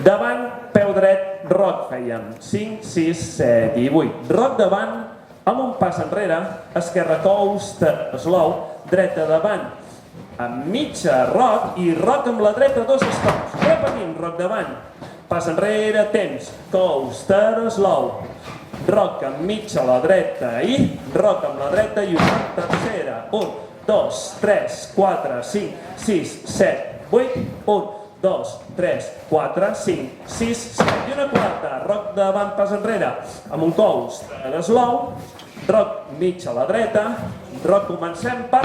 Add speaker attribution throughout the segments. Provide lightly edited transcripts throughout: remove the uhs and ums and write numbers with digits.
Speaker 1: Davant, peu dret, roc fèiem. 5, 6, 7 i 8. Roc davant, amb un pas enrere, esquerra costa, slow, dreta davant, amb mitja roc i roc amb la dreta, 2 estops. Repetim, roc davant, pas enrere, temps, coaster, slow. Roc amb mitja a la dreta i roc amb la dreta i una tercera. 1, 2, 3, 4, 5, 6, 7, 8. 1, 2, 3, 4, 5, 6, 7. I una quarta. Roc davant, pas enrere, amb un coaster, slow. Roc mig a la dreta. Roc comencem per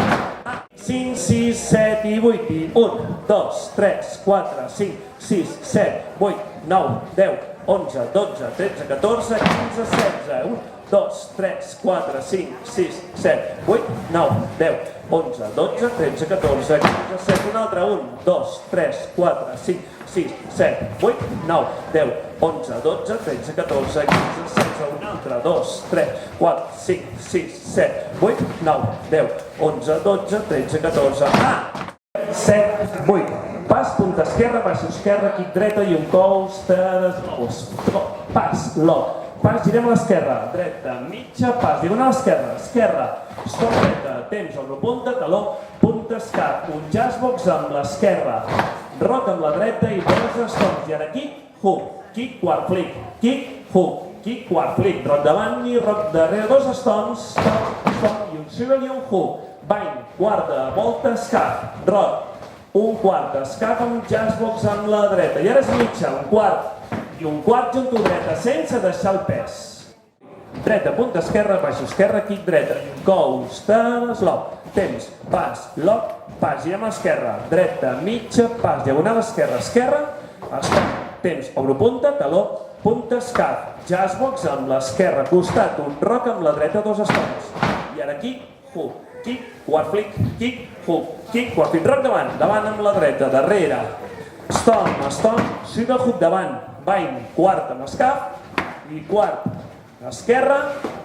Speaker 1: 5, 6, 7 i 8. I 1, 2, 3, 4, 5, 6, 7, 8, 9, 10, 11, 12, 13, 14, 15, 16. 1, 2, 3, 4, 5, 6, 7, 8, 9, 10, 11, 12, 13, 14, 15, 16. Un altre. 1, 2, 3, 4, 5, 6, 7, 8, 9, 10, 11, 12, 13, 14, 15, 16. Un altre. 2, 3, 4, 5, 6, 7, 8, 9, 10, 11, 12, 13, 14. 7, 8. Pas, punta esquerra, baixa esquerra, quic dreta i un coaster, pas, lock. Pas, girem a l'esquerra, dreta, mitja, pas, diagonal esquerra, esquerra, stop dreta, temps, obro punta, taló, punta escap, un jazzbox amb l'esquerra, roc amb la dreta i 2 estops. I ara kick, hook, kick, quart flick, kick, hook, kick, quart flick, roc davant i roc darrere, 2 estops, stop, stop, i un swivel i un hook, bany, quarta, volta, escap, roc, un quart, escap amb jazzbox amb la dreta. I ara és mitja, un quart, i un quart junto dreta, sense deixar el pes. Dreta, punta esquerra, baixa esquerra, quic dreta, coaster, slow, temps, pas, lock, pas, girem a l'esquerra, dreta, mitja, pas, diagonal esquerra, esquerra, escap, temps, obro punta, taló, punta, escap, jazzbox amb l'esquerra, costat, un roc amb la dreta, 2 estops. I ara kick, hook, kick, quart flick, kick, hook, kick, quart flick, roc davant, davant amb la dreta, darrere, stomp, swivel hook davant, bany, quart amb escap, i quart, esquerra,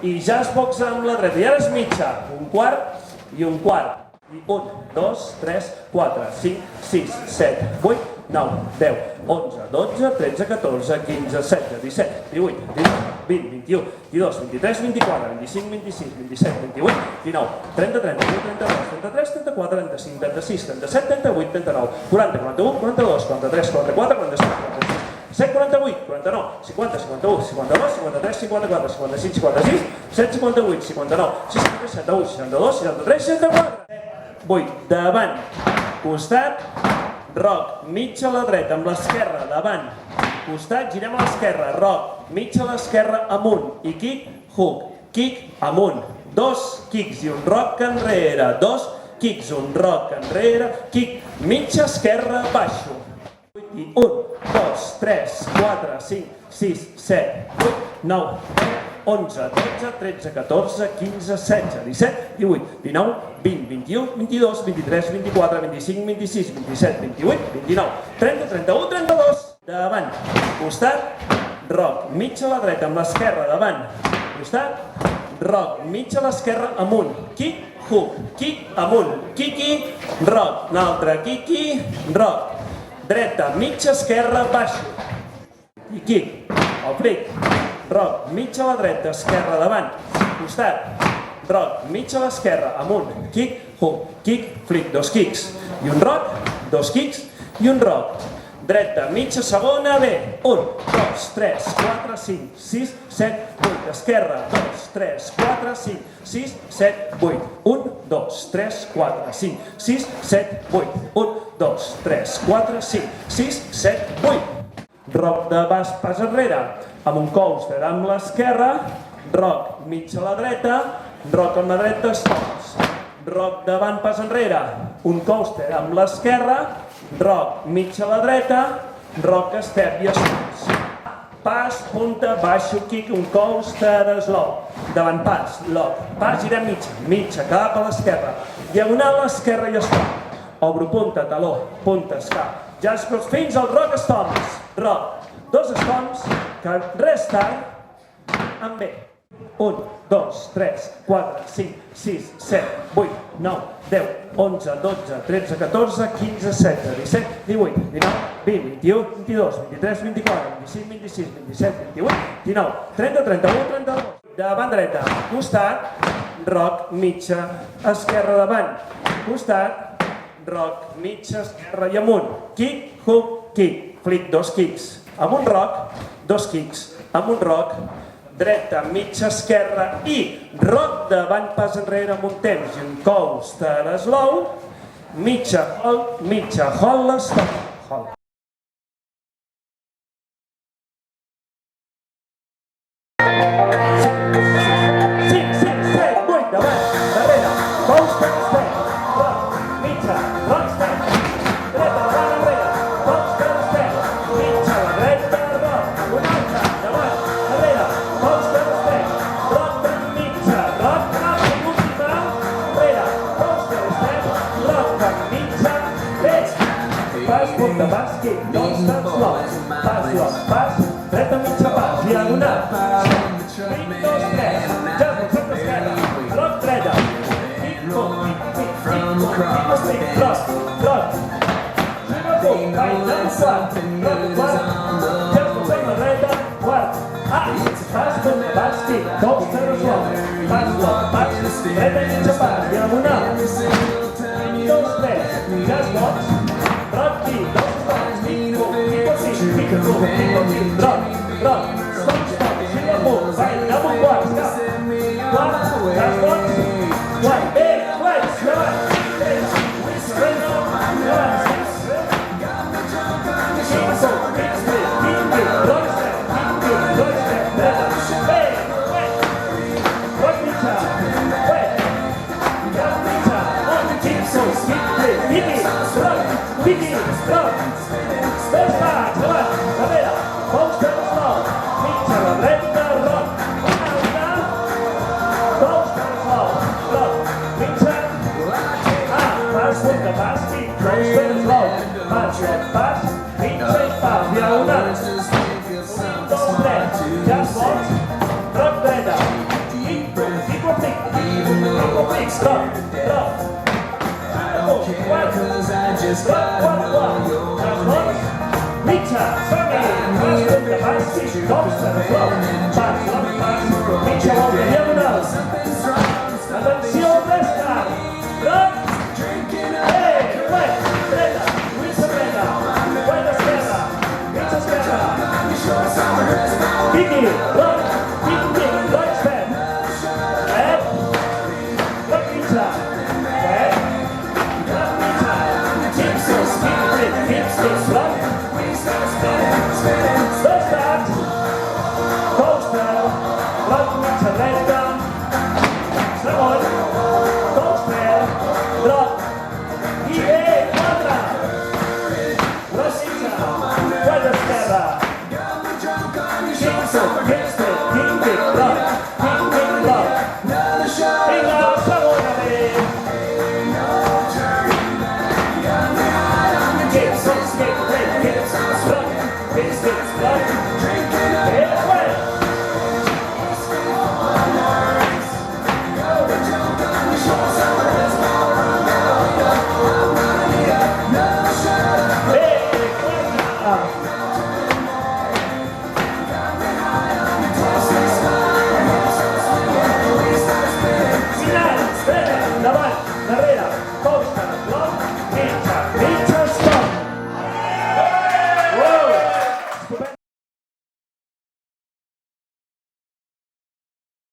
Speaker 1: i jazzbox amb la dreta. I ara és mitja, un quart i un quart. I 1, 2, 3, 4, 5, 6, 7, 8, 9, 10, 11, 12, 13, 14, 15, 16, 17, 18, 19, 20, 21, 22, 23, 24, 25, 26, 27, 28, 19, 30, 31, 32, 33, 34, 35, 36, 37, 38, 39, 40, 41, 42, 43, 44, 45, 46, 7, 48, 49, 50, 51, 52, 53, 54, 55, 56, 7, 58, 59, 60, 61, 62, 63, 64. 8, davant, costat, roc, mig a la dreta, amb l'esquerra, davant, costat, girem a l'esquerra, roc, mig a l'esquerra, amunt, i kick, hook, kick, amunt, 2 kicks i un roc enrere, 2 kicks, un roc enrere, kick, mitja esquerra, baixo. I 1, 2, 3, 4, 5, 6, 7, 8, 9, 10, 11, 12, 13, 14, 15, 16, 17, 18, 19, 20, 21, 22, 23, 24, 25, 26, 27, 28, 29, 30, 31, 32. Davant, costat, roc, mig a la dreta, amb l'esquerra, davant, costat, roc, mig a l'esquerra, amunt, kick, hook, kick, amunt, kiki, roc, un altre, kiki, roc, dreta, mitja esquerra, baixo, i kick, el flick, roc, mitja a la dreta, esquerra, davant, costat, roc, mitja a l'esquerra, amunt, kick, hook, kick, flick, 2 kicks, i un roc, 2 kicks, i un roc, dreta, mitja, segona, bé, 1, 2, 3, 4, 5, 6, 7, 8, esquerra, 2, 3, 4, 5, 6, 7, 8, 1, 2, 3, 4, 5, 6, 7, 8, 1, 2, 3, 4, 5, 6, 7, 8. Roc de pas, pas enrere, amb un coaster amb l'esquerra, roc mig a la dreta, roc amb la dreta, stops. Roc davant, pas enrere, un coaster amb l'esquerra, roc mig a la dreta, roc step i stops. Pas, punta, baixo, kick, un coaster, slow. Davant pas, lock, pas, girem mitja, mitja, cap a l'esquerra. Diagonal a l'esquerra i stop. Obro punta, taló, punta, escap. Jazzbox fins al roc stomps. Roc, 2 stomps, que restart amb B. 1, 2, 3, 4, 5, 6, 7, 8, 9, 10, 11, 12, 13, 14, 15, 16, 17, 18, 19, 20, 21, 22, 23, 24, 25, 26, 27, 28, 19, 30, 31, 32. Davant dreta, costat, roc, mitja, esquerra davant, costat, roc, mitja, esquerra i amunt. Kick, hook, kick. Flick, 2 kicks. Amunt roc, 2 kicks. Amunt roc, dreta, mitja, esquerra i roc davant, pas enrere amb un temps i un coaster slow, mitja, hold, stop, hold.
Speaker 2: 'Cause I just got